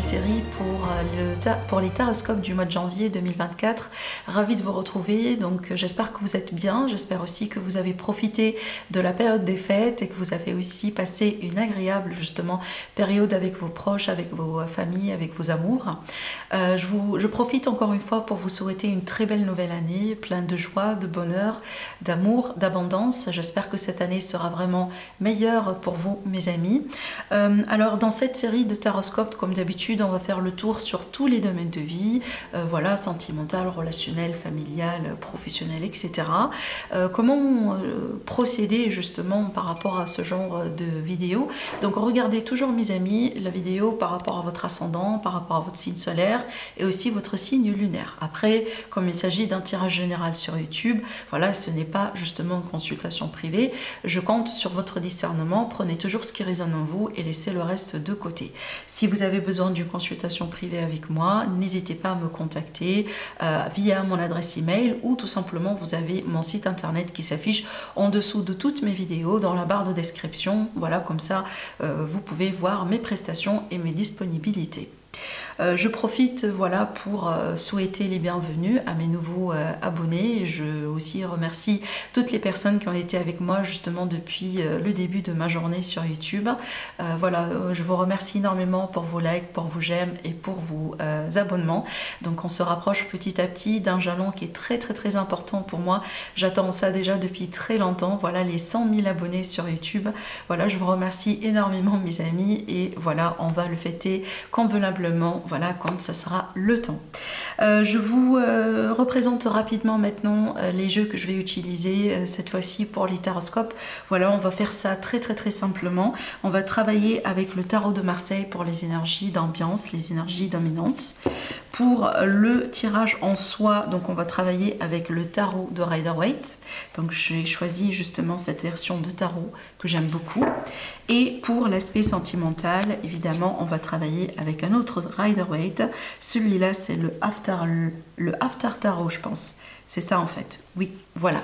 Série pour les taroscopes du mois de janvier 2024. Ravi de vous retrouver, donc j'espère que vous êtes bien, j'espère aussi que vous avez profité de la période des fêtes et que vous avez aussi passé une agréable justement période avec vos proches, avec vos familles, avec vos amours. Je profite encore une fois pour vous souhaiter une très belle nouvelle année, pleine de joie, de bonheur, d'amour, d'abondance. J'espère que cette année sera vraiment meilleure pour vous, mes amis. Alors dans cette série de taroscopes, comme d'habitude, on va faire le tour sur tous les domaines de vie, voilà, sentimental, relationnel, familial, professionnel, etc. Comment procéder justement par rapport à ce genre de vidéo? Donc regardez toujours, mes amis, la vidéo par rapport à votre ascendant, par rapport à votre signe solaire et aussi votre signe lunaire. Après, comme il s'agit d'un tirage général sur YouTube, voilà, ce n'est pas justement une consultation privée. Je compte sur votre discernement. Prenez toujours ce qui résonne en vous et laissez le reste de côté. Si vous avez besoin d'une consultation privée avec moi, n'hésitez pas à me contacter via mon adresse email ou tout simplement vous avez mon site internet qui s'affiche en dessous de toutes mes vidéos dans la barre de description. Voilà, comme ça vous pouvez voir mes prestations et mes disponibilités. Je profite voilà pour souhaiter les bienvenus à mes nouveaux abonnés. Je aussi remercie toutes les personnes qui ont été avec moi justement depuis le début de ma journée sur YouTube. Voilà, je vous remercie énormément pour vos likes, pour vos j'aime et pour vos abonnements. Donc on se rapproche petit à petit d'un jalon qui est très important pour moi. J'attends ça déjà depuis très longtemps. Voilà, les 100 000 abonnés sur YouTube. Voilà, je vous remercie énormément, mes amis, et voilà, on va le fêter convenablement. Voilà, quand ça sera le temps. Je vous représente rapidement maintenant les jeux que je vais utiliser cette fois-ci pour les taroscopes. Voilà, on va faire ça très simplement. On va travailler avec le tarot de Marseille pour les énergies d'ambiance, les énergies dominantes. Pour le tirage en soi, donc on va travailler avec le tarot de Rider-Waite. Donc j'ai choisi justement cette version de tarot que j'aime beaucoup. Et pour l'aspect sentimental, évidemment, on va travailler avec un autre Rider-Waite. Celui-là, c'est le After Tarot, je pense. C'est ça en fait. Oui, voilà.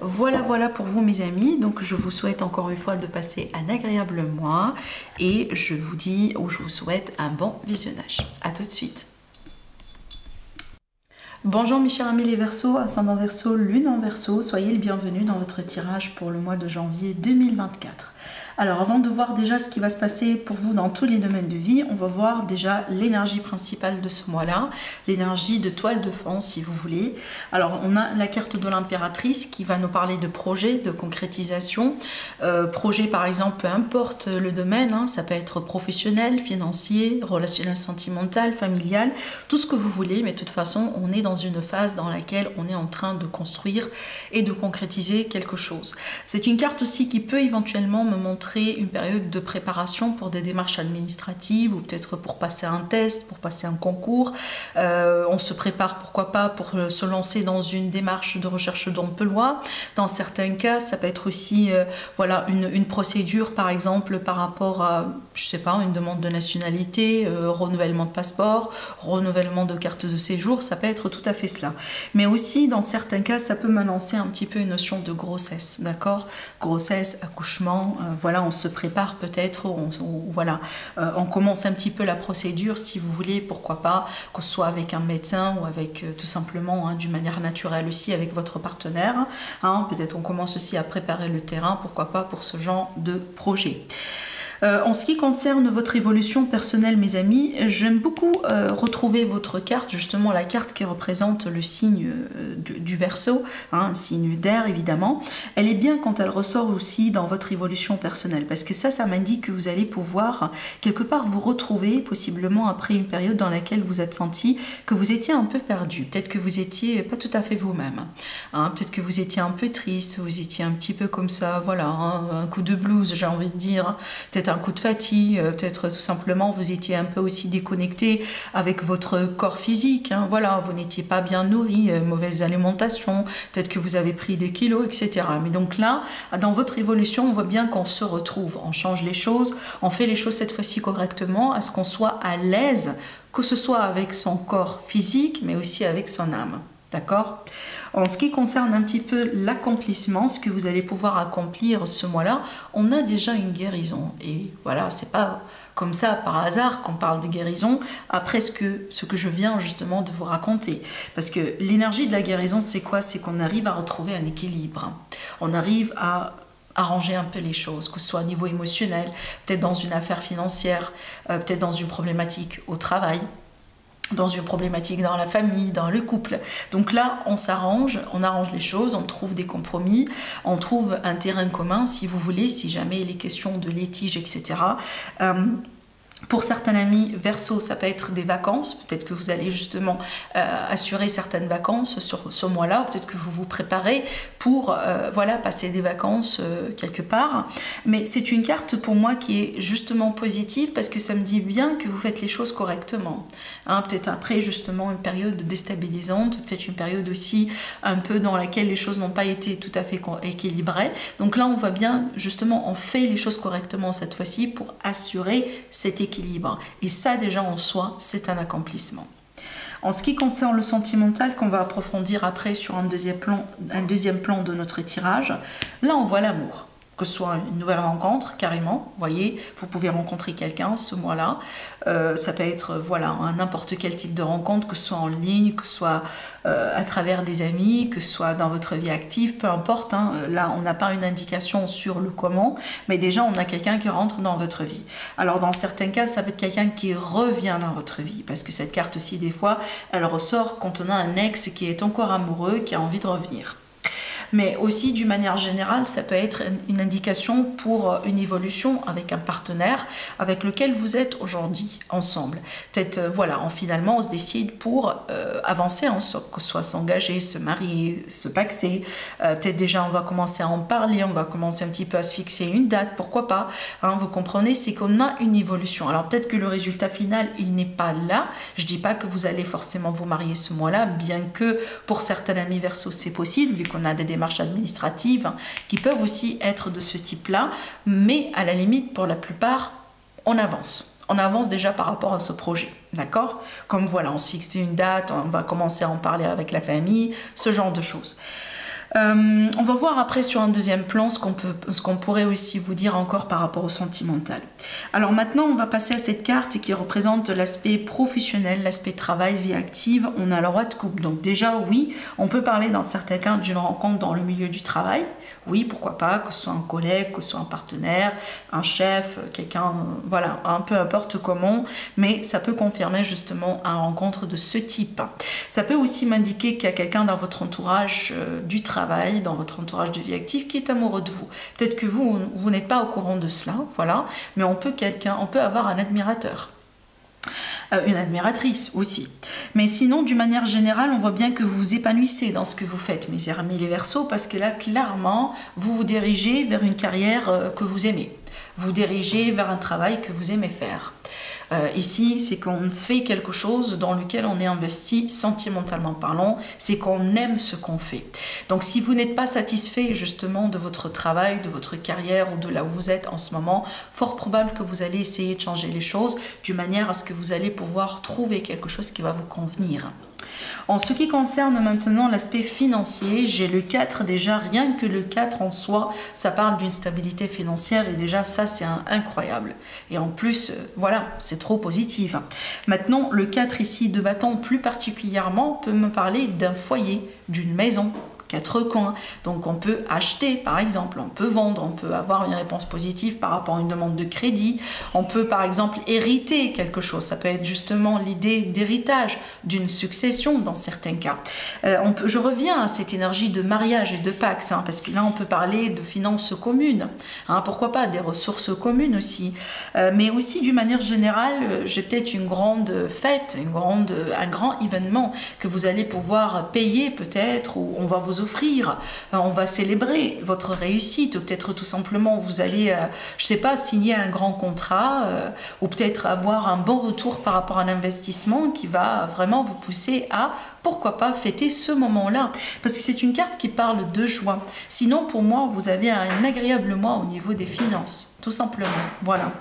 Voilà pour vous, mes amis. Donc je vous souhaite encore une fois de passer un agréable mois et je vous dis ou je vous souhaite un bon visionnage. À tout de suite. Bonjour mes chers amis les Verseaux, ascendant Verseau, lune en Verseau, soyez le bienvenu dans votre tirage pour le mois de janvier 2024. Alors avant de voir déjà ce qui va se passer pour vous dans tous les domaines de vie, on va voir déjà l'énergie principale de ce mois-là, l'énergie de toile de fond si vous voulez. Alors on a la carte de l'impératrice qui va nous parler de projet, de concrétisation. Projet par exemple, peu importe le domaine, hein, ça peut être professionnel, financier, relationnel, sentimental, familial, tout ce que vous voulez, mais de toute façon on est dans une phase dans laquelle on est en train de construire et de concrétiser quelque chose. C'est une carte aussi qui peut éventuellement me montrer une période de préparation pour des démarches administratives ou peut-être pour passer un test, pour passer un concours. On se prépare, pourquoi pas, pour se lancer dans une démarche de recherche d'emploi. Dans certains cas, ça peut être aussi voilà, une procédure, par exemple, par rapport à, je sais pas, une demande de nationalité, renouvellement de passeport, renouvellement de carte de séjour, ça peut être tout à fait cela. Mais aussi, dans certains cas, ça peut m'annoncer un petit peu une notion de grossesse, d'accord? Grossesse, accouchement, voilà, on se prépare peut-être, voilà, on commence un petit peu la procédure si vous voulez, pourquoi pas, que ce soit avec un médecin ou avec tout simplement d'une manière naturelle aussi avec votre partenaire. Hein, peut-être on commence aussi à préparer le terrain, pourquoi pas, pour ce genre de projet. En ce qui concerne votre évolution personnelle, mes amis, j'aime beaucoup retrouver votre carte, justement la carte qui représente le signe du Verseau, hein, un signe d'air évidemment. Elle est bien quand elle ressort aussi dans votre évolution personnelle, parce que ça m'indique que vous allez pouvoir quelque part vous retrouver, possiblement après une période dans laquelle vous êtes senti que vous étiez un peu perdu, peut-être que vous étiez pas tout à fait vous-même, hein, peut-être que vous étiez un peu triste, vous étiez un petit peu comme ça, voilà, hein, un coup de blues, j'ai envie de dire, peut-être un coup de fatigue, peut-être tout simplement vous étiez un peu aussi déconnecté avec votre corps physique, hein, voilà, vous n'étiez pas bien nourri, mauvaise alimentation, peut-être que vous avez pris des kilos, etc. Mais donc là, dans votre évolution, on voit bien qu'on se retrouve, on change les choses, on fait les choses cette fois-ci correctement, à ce qu'on soit à l'aise, que ce soit avec son corps physique, mais aussi avec son âme. D'accord? En ce qui concerne un petit peu l'accomplissement, ce que vous allez pouvoir accomplir ce mois-là, on a déjà une guérison. Et voilà, c'est pas comme ça par hasard qu'on parle de guérison après ce que je viens justement de vous raconter. Parce que l'énergie de la guérison, c'est quoi? C'est qu'on arrive à retrouver un équilibre. On arrive à arranger un peu les choses, que ce soit au niveau émotionnel, peut-être dans une affaire financière, peut-être dans une problématique au travail, dans une problématique dans la famille, dans le couple. Donc là, on s'arrange, on arrange les choses, on trouve des compromis, on trouve un terrain commun, si vous voulez, si jamais il est question de litige, etc. Pour certains amis Verseau, ça peut être des vacances. Peut-être que vous allez justement assurer certaines vacances sur ce mois-là. Peut-être que vous vous préparez pour voilà, passer des vacances quelque part. Mais c'est une carte pour moi qui est justement positive parce que ça me dit bien que vous faites les choses correctement. Hein, peut-être après justement une période déstabilisante, peut-être une période aussi un peu dans laquelle les choses n'ont pas été tout à fait équilibrées. Donc là, on voit bien justement, on fait les choses correctement cette fois-ci pour assurer cet équilibre. Et ça déjà en soi, c'est un accomplissement. En ce qui concerne le sentimental, qu'on va approfondir après sur un deuxième plan de notre tirage, là on voit l'amour. Que ce soit une nouvelle rencontre, carrément, vous voyez, vous pouvez rencontrer quelqu'un ce mois-là. Ça peut être, voilà, n'importe quel type de rencontre, que ce soit en ligne, que ce soit à travers des amis, que ce soit dans votre vie active, peu importe. Hein, là, on n'a pas une indication sur le comment, mais déjà, on a quelqu'un qui rentre dans votre vie. Alors, dans certains cas, ça peut être quelqu'un qui revient dans votre vie, parce que cette carte-ci, des fois, elle ressort quand on a un ex qui est encore amoureux, qui a envie de revenir. Mais aussi, d'une manière générale, ça peut être une indication pour une évolution avec un partenaire avec lequel vous êtes aujourd'hui ensemble. Peut-être, voilà, finalement, on se décide pour avancer ensemble, que ce soit s'engager, se marier, se paxer. Peut-être déjà, on va commencer à en parler, on va commencer un petit peu à se fixer une date, pourquoi pas. Hein, vous comprenez, c'est qu'on a une évolution. Alors, peut-être que le résultat final, il n'est pas là. Je ne dis pas que vous allez forcément vous marier ce mois-là, bien que pour certains amis Verseau, c'est possible, vu qu'on a des démarches administratives qui peuvent aussi être de ce type-là, mais à la limite, pour la plupart, on avance. On avance déjà par rapport à ce projet, d'accord? Comme voilà, on se fixe une date, on va commencer à en parler avec la famille, ce genre de choses. On va voir après sur un deuxième plan ce qu'on pourrait aussi vous dire encore par rapport au sentimental. Alors maintenant, on va passer à cette carte qui représente l'aspect professionnel, l'aspect travail, vie active. On a le roi de coupe. Donc déjà, oui, on peut parler dans certains cas d'une rencontre dans le milieu du travail. Oui, pourquoi pas, que ce soit un collègue, que ce soit un partenaire, un chef, quelqu'un, voilà, un peu importe comment, mais ça peut confirmer justement une rencontre de ce type. Ça peut aussi m'indiquer qu'il y a quelqu'un dans votre entourage du travail, dans votre entourage de vie active qui est amoureux de vous. Peut-être que vous n'êtes pas au courant de cela, voilà, mais on peut avoir un admirateur. Une admiratrice aussi. Mais sinon, d'une manière générale, on voit bien que vous vous épanouissez dans ce que vous faites, mes amis les Verseaux, parce que là, clairement, vous vous dirigez vers une carrière que vous aimez. Vous dirigez vers un travail que vous aimez faire. Ici, c'est qu'on fait quelque chose dans lequel on est investi sentimentalement parlant, c'est qu'on aime ce qu'on fait. Donc si vous n'êtes pas satisfait justement de votre travail, de votre carrière ou de là où vous êtes en ce moment, fort probable que vous allez essayer de changer les choses d'une manière à ce que vous allez pouvoir trouver quelque chose qui va vous convenir. En ce qui concerne maintenant l'aspect financier, j'ai le 4 déjà, rien que le 4 en soi, ça parle d'une stabilité financière et déjà ça c'est incroyable. Et en plus, voilà, c'est trop positif. Maintenant, le 4 ici de bâton plus particulièrement peut me parler d'un foyer, d'une maison, quatre coins. Donc on peut acheter par exemple, on peut vendre, on peut avoir une réponse positive par rapport à une demande de crédit, on peut par exemple hériter quelque chose, ça peut être justement l'idée d'héritage, d'une succession dans certains cas. Je reviens à cette énergie de mariage et de Pax, hein, parce que là on peut parler de finances communes, hein, pourquoi pas des ressources communes aussi, mais aussi d'une manière générale, j'ai peut-être une grande fête, un grand événement que vous allez pouvoir payer peut-être, ou on va vous offrir, on va célébrer votre réussite, ou peut-être tout simplement vous allez, je sais pas, signer un grand contrat, ou peut-être avoir un bon retour par rapport à l'investissement qui va vraiment vous pousser à, pourquoi pas, fêter ce moment-là, parce que c'est une carte qui parle de joie. Sinon, pour moi, vous avez un agréable mois au niveau des finances, tout simplement. Voilà.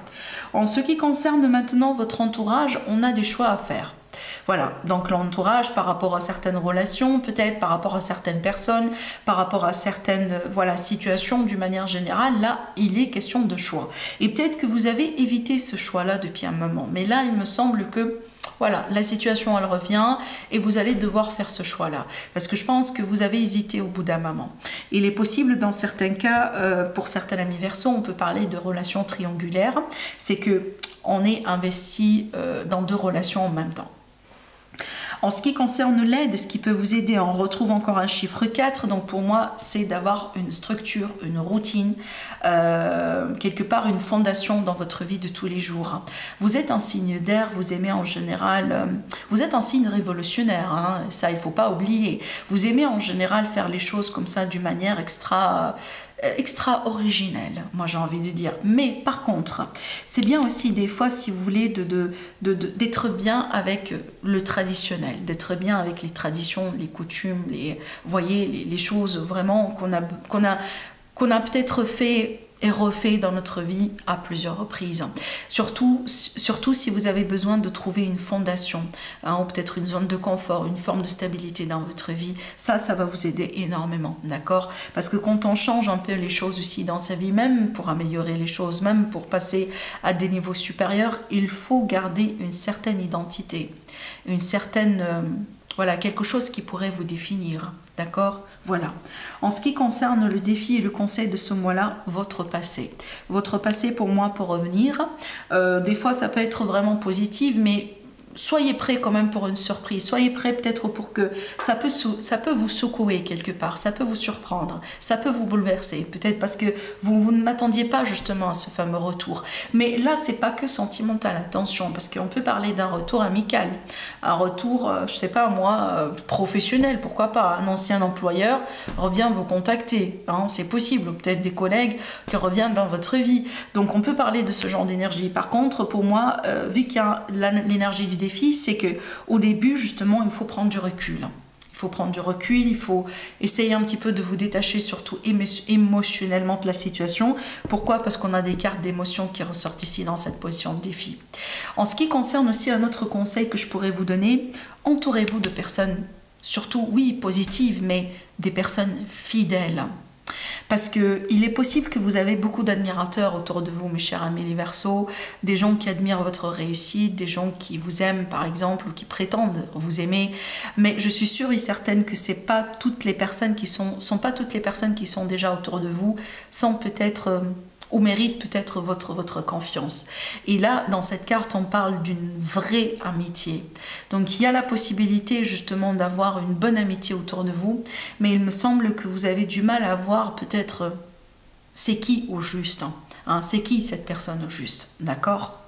En ce qui concerne maintenant votre entourage, on a des choix à faire. Voilà, donc l'entourage par rapport à certaines relations, peut-être par rapport à certaines personnes, par rapport à certaines situations d'une manière générale, là, il est question de choix. Et peut-être que vous avez évité ce choix-là depuis un moment. Mais là, il me semble que voilà, la situation, elle revient et vous allez devoir faire ce choix-là. Parce que je pense que vous avez hésité au bout d'un moment. Il est possible, dans certains cas, pour certains amis Verseau, on peut parler de relations triangulaires. C'est qu'on est investi dans deux relations en même temps. En ce qui concerne l'aide, ce qui peut vous aider, on retrouve encore un chiffre 4, donc pour moi c'est d'avoir une structure, une routine, quelque part une fondation dans votre vie de tous les jours. Vous êtes un signe d'air, vous aimez en général, vous êtes un signe révolutionnaire, hein, ça il ne faut pas oublier. Vous aimez en général faire les choses comme ça d'une manière extra originelle, moi j'ai envie de dire. Mais par contre, c'est bien aussi des fois, si vous voulez, d'être bien avec le traditionnel, d'être bien avec les traditions, les coutumes, les choses vraiment qu'on a peut-être fait et refait dans notre vie à plusieurs reprises. Surtout si vous avez besoin de trouver une fondation, hein, ou peut-être une zone de confort, une forme de stabilité dans votre vie, ça va vous aider énormément, d'accord? Parce que quand on change un peu les choses aussi dans sa vie, même pour améliorer les choses, même pour passer à des niveaux supérieurs, il faut garder une certaine identité, une certaine... voilà, quelque chose qui pourrait vous définir, d'accord? Voilà. En ce qui concerne le défi et le conseil de ce mois-là, votre passé. Votre passé, pour moi, pour revenir, des fois, ça peut être vraiment positif, mais soyez prêts quand même pour une surprise. Soyez prêts peut-être pour que ça peut vous secouer quelque part, ça peut vous surprendre, ça peut vous bouleverser. Peut-être parce que vous ne m'attendiez pas justement à ce fameux retour. Mais là, c'est pas que sentimental, attention, parce qu'on peut parler d'un retour amical, un retour, je sais pas moi, professionnel, pourquoi pas. Un ancien employeur revient vous contacter, hein, c'est possible, ou peut-être des collègues qui reviennent dans votre vie. Donc on peut parler de ce genre d'énergie. Par contre, pour moi, vu qu'il y a l'énergie du défi, c'est que au début justement il faut prendre du recul. Il faut prendre du recul, il faut essayer un petit peu de vous détacher surtout émotionnellement de la situation. Pourquoi? Parce qu'on a des cartes d'émotions qui ressortent ici dans cette position de défi. En ce qui concerne aussi un autre conseil que je pourrais vous donner, entourez-vous de personnes, surtout oui positives, mais des personnes fidèles. Parce qu'il est possible que vous avez beaucoup d'admirateurs autour de vous, mes chers amis les Verseaux, des gens qui admirent votre réussite, des gens qui vous aiment par exemple, ou qui prétendent vous aimer, mais je suis sûre et certaine que c'est pas toutes les personnes qui sont pas toutes les personnes qui sont déjà autour de vous, sans peut-être... ou mérite peut-être votre confiance. Et là, dans cette carte, on parle d'une vraie amitié. Donc, il y a la possibilité justement d'avoir une bonne amitié autour de vous, mais il me semble que vous avez du mal à voir peut-être c'est qui au juste, hein, c'est qui cette personne au juste, d'accord?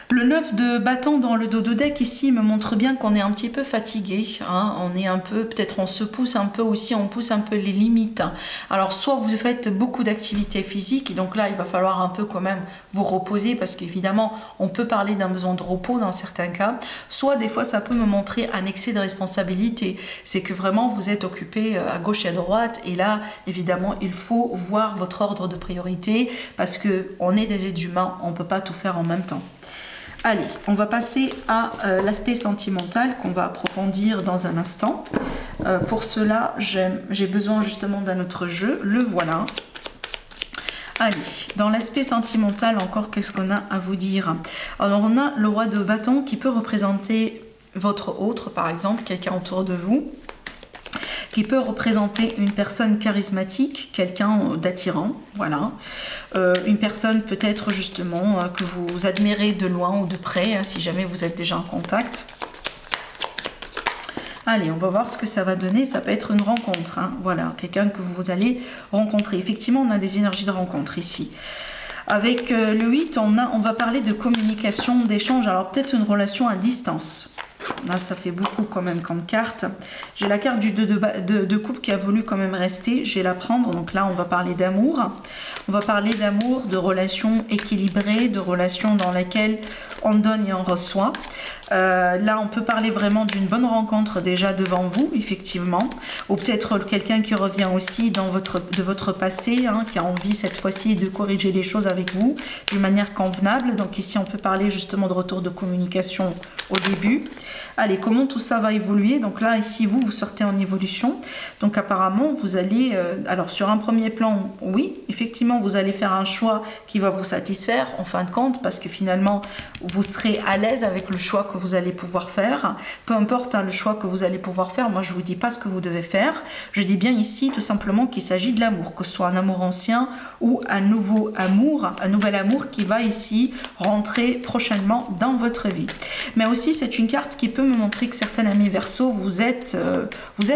Le 9 de bâton dans le dos de deck ici me montre bien qu'on est un petit peu fatigué, hein, on est un peu, peut-être on se pousse un peu aussi, on pousse un peu les limites. Alors soit vous faites beaucoup d'activités physiques et donc là il va falloir un peu quand même vous reposer parce qu'évidemment on peut parler d'un besoin de repos dans certains cas, soit des fois ça peut me montrer un excès de responsabilité, c'est que vraiment vous êtes occupé à gauche et à droite et là évidemment il faut voir votre ordre de priorité parce qu'on est des êtres humains, on ne peut pas tout faire en même temps. Allez, on va passer à l'aspect sentimental qu'on va approfondir dans un instant. Pour cela, j'ai besoin justement d'un autre jeu. Le voilà. Allez, dans l'aspect sentimental, encore, qu'est-ce qu'on a à vous dire? Alors, on a le roi de bâton qui peut représenter votre autre, par exemple, quelqu'un autour de vous, qui peut représenter une personne charismatique, quelqu'un d'attirant, voilà. Une personne peut-être justement que vous admirez de loin ou de près, hein, si jamais vous êtes déjà en contact. Allez, on va voir ce que ça va donner. Ça peut être une rencontre, hein. Voilà, quelqu'un que vous allez rencontrer. Effectivement, on a des énergies de rencontre ici. Avec le 8, on va parler de communication, d'échange. Alors peut-être une relation à distance. Là, ça fait beaucoup quand même comme carte. J'ai la carte du 2 de coupe qui a voulu quand même rester. Je vais la prendre. Donc là, on va parler d'amour. On va parler d'amour, de relations équilibrées, de relations dans lesquelles on donne et on reçoit. Là, on peut parler vraiment d'une bonne rencontre déjà devant vous, effectivement. Ou peut-être quelqu'un qui revient aussi de votre passé, hein, qui a envie cette fois-ci de corriger les choses avec vous d'une manière convenable. Donc ici, on peut parler justement de retour de communication au début. Allez, comment tout ça va évoluer? Donc là, ici, vous sortez en évolution. Donc apparemment, vous allez... alors, sur un premier plan, oui, effectivement, vous allez faire un choix qui va vous satisfaire, en fin de compte, parce que finalement, vous serez à l'aise avec le choix que vous allez pouvoir faire. Peu importe, hein, le choix que vous allez pouvoir faire, moi, je ne vous dis pas ce que vous devez faire. Je dis bien ici, tout simplement, qu'il s'agit de l'amour, que ce soit un amour ancien ou un nouvel amour qui va ici rentrer prochainement dans votre vie. Mais aussi, c'est une carte qui peut me montrer que certains amis Verseau, vous êtes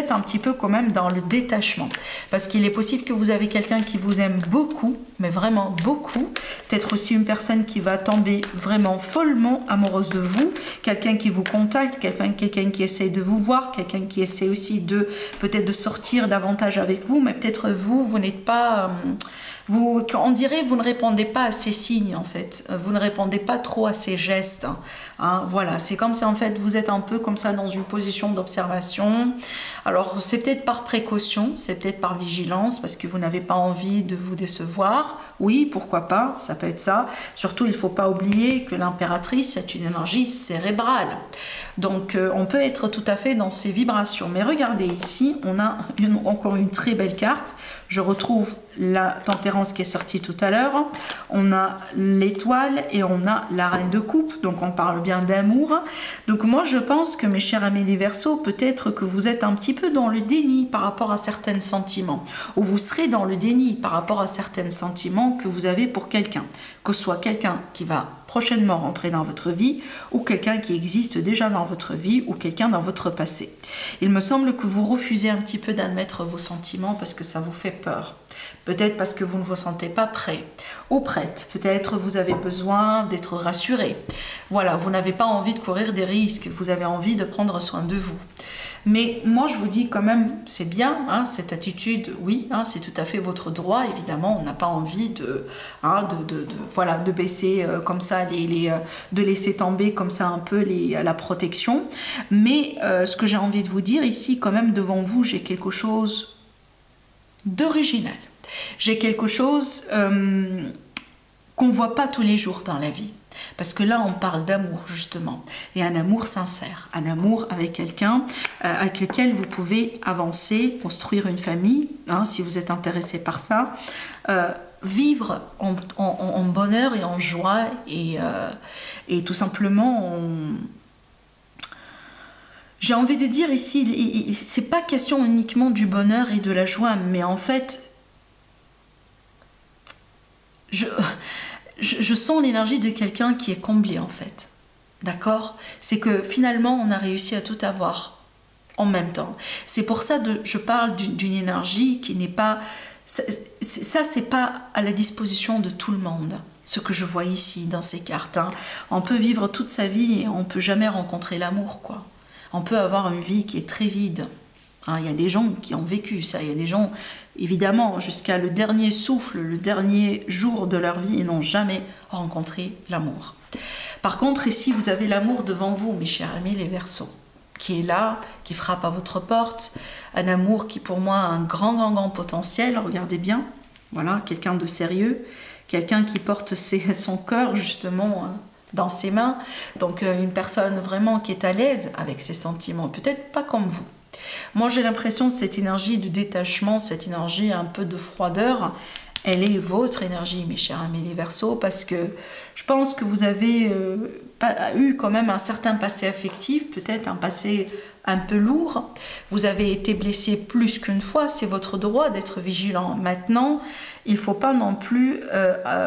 un petit peu quand même dans le détachement. Parce qu'il est possible que vous avez quelqu'un qui vous aime beaucoup, mais vraiment beaucoup. Peut-être aussi une personne qui va tomber vraiment follement amoureuse de vous. Quelqu'un qui vous contacte, quelqu'un qui essaie de vous voir, quelqu'un qui essaie aussi de peut-être de sortir davantage avec vous. Mais peut-être vous n'êtes pas... on dirait vous ne répondez pas à ces signes en fait, vous ne répondez pas trop à ces gestes, hein, voilà, c'est comme si en fait vous êtes un peu comme ça dans une position d'observation. Alors c'est peut-être par précaution, c'est peut-être par vigilance parce que vous n'avez pas envie de vous décevoir, oui pourquoi pas, ça peut être ça. Surtout il ne faut pas oublier que l'impératrice c'est une énergie cérébrale, donc on peut être tout à fait dans ces vibrations. Mais regardez ici, on a encore une très belle carte. Je retrouve la tempérance qui est sortie tout à l'heure. On a l'étoile et on a la reine de coupe. Donc on parle bien d'amour. Donc moi je pense que mes chers amis les Verseaux, peut-être que vous êtes un petit peu dans le déni par rapport à certains sentiments. Ou vous serez dans le déni par rapport à certains sentiments que vous avez pour quelqu'un. Que ce soit quelqu'un qui va prochainement rentrer dans votre vie ou quelqu'un qui existe déjà dans votre vie ou quelqu'un dans votre passé. Il me semble que vous refusez un petit peu d'admettre vos sentiments parce que ça vous fait peur. Peut-être parce que vous ne vous sentez pas prêt ou prête. Peut-être vous avez besoin d'être rassuré. Voilà, vous n'avez pas envie de courir des risques. Vous avez envie de prendre soin de vous. Mais moi, je vous dis quand même, c'est bien, hein, cette attitude, oui, hein, c'est tout à fait votre droit. Évidemment, on n'a pas envie de baisser comme ça, de laisser tomber comme ça un peu la protection. Mais ce que j'ai envie de vous dire ici, quand même, devant vous, j'ai quelque chose d'original. J'ai quelque chose qu'on ne voit pas tous les jours dans la vie. Parce que là, on parle d'amour, justement. Et un amour sincère. Un amour avec quelqu'un avec lequel vous pouvez avancer, construire une famille, hein, si vous êtes intéressé par ça. Vivre en bonheur et en joie. Et tout simplement, j'ai envie de dire ici, c'est pas question uniquement du bonheur et de la joie, mais en fait, je sens l'énergie de quelqu'un qui est comblé en fait, d'accord? C'est que finalement on a réussi à tout avoir en même temps. C'est pour ça que je parle d'une énergie qui n'est pas... Ça c'est pas à la disposition de tout le monde, ce que je vois ici dans ces cartes, hein. On peut vivre toute sa vie et on peut jamais rencontrer l'amour, quoi. On peut avoir une vie qui est très vide. Il y a des gens qui ont vécu ça, il y a des gens, évidemment, jusqu'à le dernier souffle, le dernier jour de leur vie, ils n'ont jamais rencontré l'amour. Par contre, ici, vous avez l'amour devant vous, mes chers amis les Verseaux, qui est là, qui frappe à votre porte, un amour qui, pour moi, a un grand potentiel, regardez bien, voilà, quelqu'un de sérieux, quelqu'un qui porte son cœur, justement, dans ses mains, donc une personne vraiment qui est à l'aise avec ses sentiments, peut-être pas comme vous. Moi, j'ai l'impression que cette énergie de détachement, cette énergie un peu de froideur, elle est votre énergie, mes chers amis les Verseaux, parce que je pense que vous avez eu quand même un certain passé affectif, peut-être un passé un peu lourd. Vous avez été blessé plus qu'une fois, c'est votre droit d'être vigilant. Maintenant, il ne faut pas non plus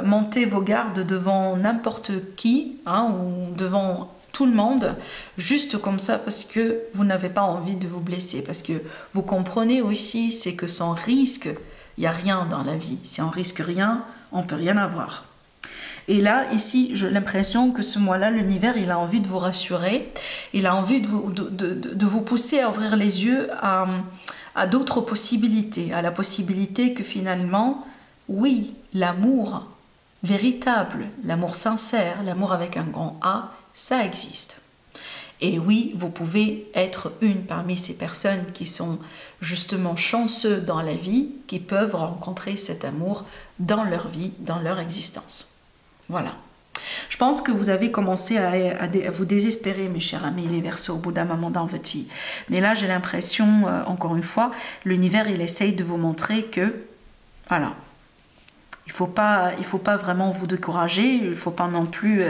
monter vos gardes devant n'importe qui, hein, ou devant tout le monde, juste comme ça, parce que vous n'avez pas envie de vous blesser. Parce que vous comprenez aussi, c'est que sans risque, il n'y a rien dans la vie. Si on risque rien, on ne peut rien avoir. Et là, ici, j'ai l'impression que ce mois-là, l'univers, il a envie de vous rassurer. Il a envie de vous pousser à ouvrir les yeux à d'autres possibilités. À la possibilité que finalement, oui, l'amour véritable, l'amour sincère, l'amour avec un grand A, ça existe. Et oui, vous pouvez être une parmi ces personnes qui sont justement chanceux dans la vie, qui peuvent rencontrer cet amour dans leur vie, dans leur existence. Voilà. Je pense que vous avez commencé à vous désespérer, mes chers amis les Verseaux, au bout d'un moment dans votre vie. Mais là, j'ai l'impression, encore une fois, l'univers, il essaye de vous montrer que, voilà, il faut pas vraiment vous décourager, il ne faut pas non plus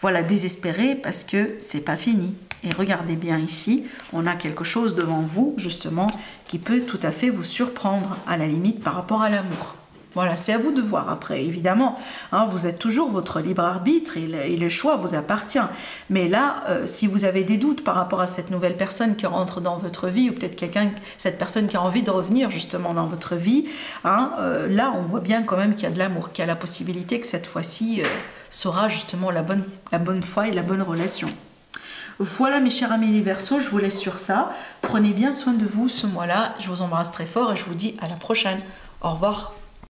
voilà, désespérer, parce que c'est pas fini. Et regardez bien ici, on a quelque chose devant vous, justement, qui peut tout à fait vous surprendre, à la limite, par rapport à l'amour. Voilà, c'est à vous de voir après, évidemment. Hein, vous êtes toujours votre libre arbitre et le choix vous appartient. Mais là, si vous avez des doutes par rapport à cette nouvelle personne qui rentre dans votre vie, ou peut-être cette personne qui a envie de revenir justement dans votre vie, hein, là, on voit bien quand même qu'il y a de l'amour, qu'il y a la possibilité que cette fois-ci sera justement la bonne foi et la bonne relation. Voilà mes chers amis les Verseaux, je vous laisse sur ça. Prenez bien soin de vous ce mois-là. Je vous embrasse très fort et je vous dis à la prochaine. Au revoir.